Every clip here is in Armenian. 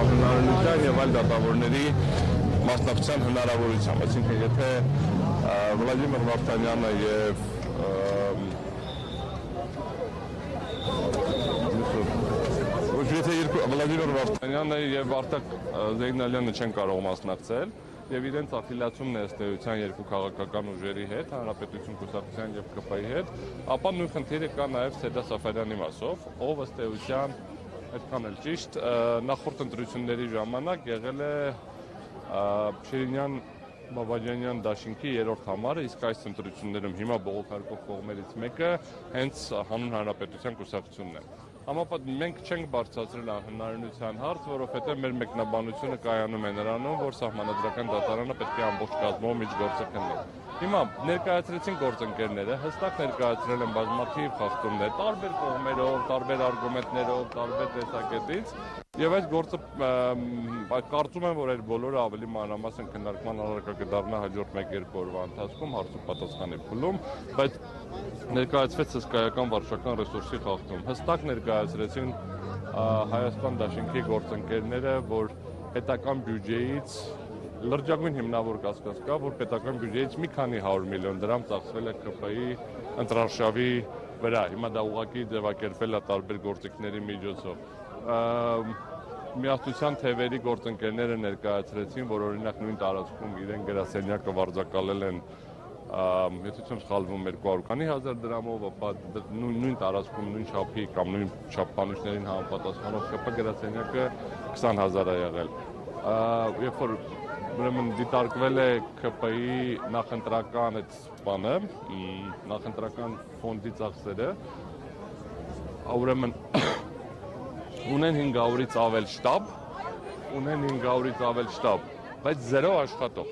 Հանրահավաքության եւ այլ դատավորների մասնակցության հնարավորությամբ, այսինքն եթե Վլադիմիր Վարդանյանը եւ Վլադիմիր Վարդանյանը եւ Արտակ Զեյնալյանը չեն կարող մասնակցել եւ իրենց աֆիլիացիոնն է ըստ էության երկու քաղաքական ուժերի հետ, Հանրապետություն կուսակցության եւ ԿՊ-ի հետ, ապա նույն խնդիրը կա նաեւ Սեդա Սաֆարյանի մասով, ով ըստ էության այդքան էլ ճիշտ նախորդ ընտրությունների ժամանակ եղել է Շիրինյան Բաբաջանյան դաշինքի երրորդ համարը, իսկ այս ընտրություններում հիմա բողոքարկող կողմերից մեկը հենց Հանուն Հանրապետության կուսակցությունն է։ Մենք չենք բարձրացրել անհնարինության հարց, որովհետև մեր մեկնաբանությունը կայանում է նրանում, որ Սահմանադրական դատարանը պետք է ամբողջ կազմով միջգործը քննի։ Հիմա ներկայացրեցին գործընկերները, հստակ ներկայացրել են բազմաթիվ խախտումներ, տարբեր կողմերով, տարբեր արգումենտներով, տարբեր տեսակետից, եւ այս գործը կարծում եմ, որ այդ բոլորը ավելի մանրամասն քննարկման առարկա կդառնա հաջորդ 1-2 օրվա ընթացքում հարցու պատասխանի փուլում, բայց ներկայացվեց հսկայական վարչական ռեսուրսի խախտում։ Հստակ ներկայացրեցին Հայաստան դաշինքի գործընկերները, որ պետական բյուջեից լրջագույն հիմնավոր կասկած կա, որ պետական բյուջեից մի քանի 100 միլիոն դրամ ծախսվել է ԿՊ-ի ընտրարշավի վրա։ Հիմա դա ուղղակի ձևակերպել է տարբեր գործիքների միջոցով։ Միասնության թևերի գործընկերները ներկայացրեցին, որ օրինակ նույն տարածքում իրեն գրասենյակը վարձակալել են, եթե չեմ սխալվում, 200,000 դրամով, ապա նույն տարածքում նույն չափի կամ նույն չափանիշներին համապատասխանող ԿՊ գրասենյակը 20,000 է եղել։ Երբ որ ուրեմն դիտարկվել է ԿՊ-ի նախընտրական այդ բանը, նախընտրական ֆոնդի ծախսերը, ուրեմն ունեն 500-ից ավել շտաբ, բայց 0 աշխատող։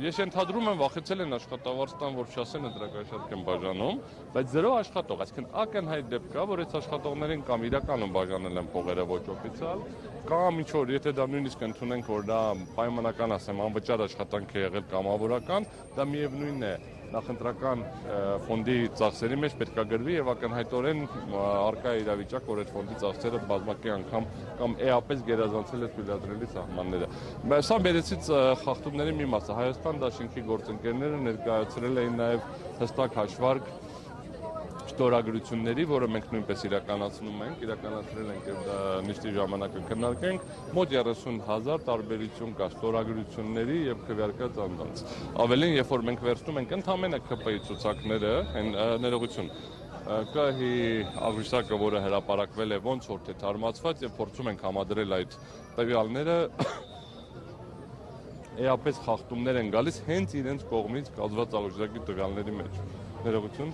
Ես ենթադրում եմ վախեցել են աշխատավարձ տան, որ չասեն ընտրակաշարք են բաժանում, բայց 0 աշխատող, այսինքն ակնհայտ դեպք կա, որ այս աշխատողներին կամ իրականում բաժանել են փողերը ոչ օֆիցիալ, կամ ինչ որ, եթե դա նույնիսկ ընդունենք, որ դա պայմանական ասեմ, անվճար աշխատանք է եղել կամավորական, դա միևնույնն է նախընտրական ֆոնդի ծախսերի մեջ պետք է գրվի եւ ակնհայտորեն արկա է իրավիճակ, որ այդ ֆոնդի ծախսերը բազմակի անգամ կամ էապես գերազանցել է թույլատրելի սահմանները։ Սա բերեցից խախտումների մի մասը։ Հայաստան դաշինքի գործընկերները ներկայացրել էին նաեւ հստակ հաշվարկ ստորագրությունների, որը մենք նույնպես իրականացրել ենք եւ նիստի ժամանակը քննարկենք, մոտ 30,000 տարբերություն կա ստորագրությունների եւ քվեարկած անձանց։ Ավելին, երբ որ մենք վերցնում ենք ընդամենը ԿՊ-ի ցուցակները, ներողություն, ԿՀ-ի աղյուսակը, որը հրապարակվել է ոնց որ թե թարմացված եւ փորձում ենք համադրել այդ տվյալները, էապես խախտումներ են գալիս հենց իրենց կողմից կազմված աղյուսակի տվյալների մեջ։ Ներողություն,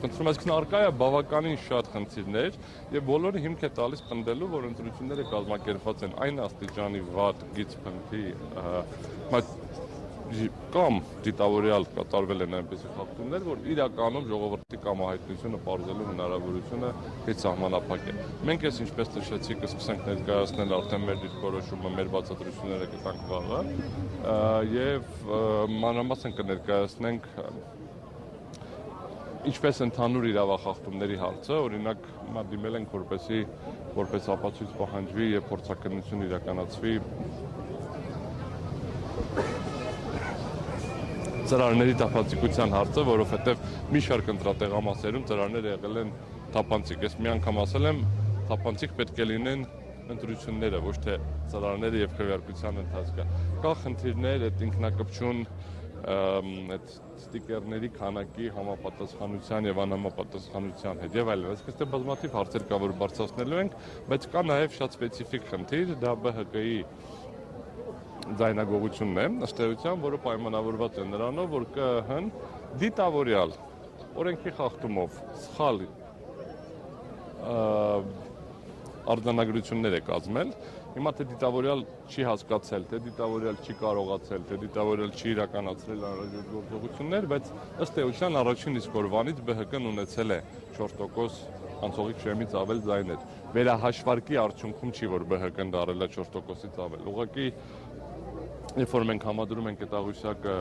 խնդրում այսքան արկա է բավականին շատ խնդիրներ եւ բոլորը հիմք է տալիս պնդելու, որ ընտրությունները կազմակերպված են այն աստիճանի վատ գիծ փնթի կամ դիտավորյալ կատարվել են այնպիսի խախտումներ, որ իրականում ժողովրդի կամահայտնությունը պարզելու հնարավորությունը հետ սահմանափակ է։ Մենք ես ինչպես նշեցի, կսկսենք ներկայացնել արդեն մեր դիրքորոշումը, մեր բացատրությունները կտանք վաղը եւ մանրամասն կներկայացնենք ինչպես ընդհանուր իրավախախտումների հարցը, օրինակ դիմել ենք, որպես ապացույց պահանջվի եւ փորձաքննություն իրականացվի ծրարների թափանցիկության հարցը, որովհետեւ մի շարք ընտրատեղամասերում ծրարները եղել են թափանցիկ։ Ես մի անգամ ասել եմ, թափանցիկ պետք է լինեն ընտրությունները, ոչ թե ծրարները եւ քվեարկության ընթացքը։ Կա խնդիրներ այդ ինքնակպչուն այդ ստիկերների քանակի համապատասխանության եւ անհամապատասխանության հետ եւ այլն։ Այսինքն այստեղ բազմաթիվ հարցեր կա, որ բարձրացնելու ենք, բայց կա նաեւ շատ սպეციფიկ խնդիր, դա ԲՀԿ-ի ձայնագողությունն է, ըստ էության, որը պայմանավորված է նրանով, որ ԿՀ-ն դիտավորյալ օրենքի խախտումով սխալ արձանագրություններ է կազմել։ Հիմա թե դիտավորյալ չի հասկացել, թե դիտավորյալ չի կարողացել, թե դիտավորյալ չի իրականացրել անհրաժեշտ գործողություններ, բայց ըստ էության առաջին իսկ օրվանից ԲՀԿ-ն ունեցել է 4% անցողիկ շեմից ավել ձայներ։ Վերահաշվարկի արդյունքում չի, որ ԲՀԿ-ն դարել է 4%-ից ավել։ Ուղղակի երբ որ մենք համադրում ենք այդ աղյուսակը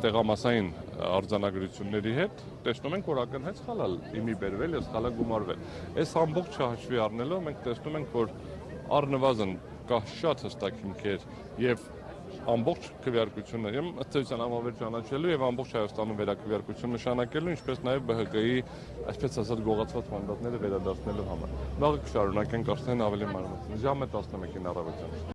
տեղամասային արձանագրությունների հետ, տեսնում ենք, որ ակնհայտ սխալ իմի բերվել եւ սխալ գումարվել։ Այս ամբողջը հաշվի առնելով մենք տեսնում ենք, որ առնվազն կա շատ հստակ հիմքեր եւ ամբողջ քվեարկությունը ըստ համավեր ճանաչելու եւ ամբողջ Հայաստանում վերաքվեարկություն նշանակելու, ինչպես նաեւ ԲՀԿ-ի, այսպես ասած, գողացված մանդատները վերադարձնելու համար։ Վաղը կշարունակենք արդեն ավելի մանրամասն։ Ժամը 11-ին առավոտյան։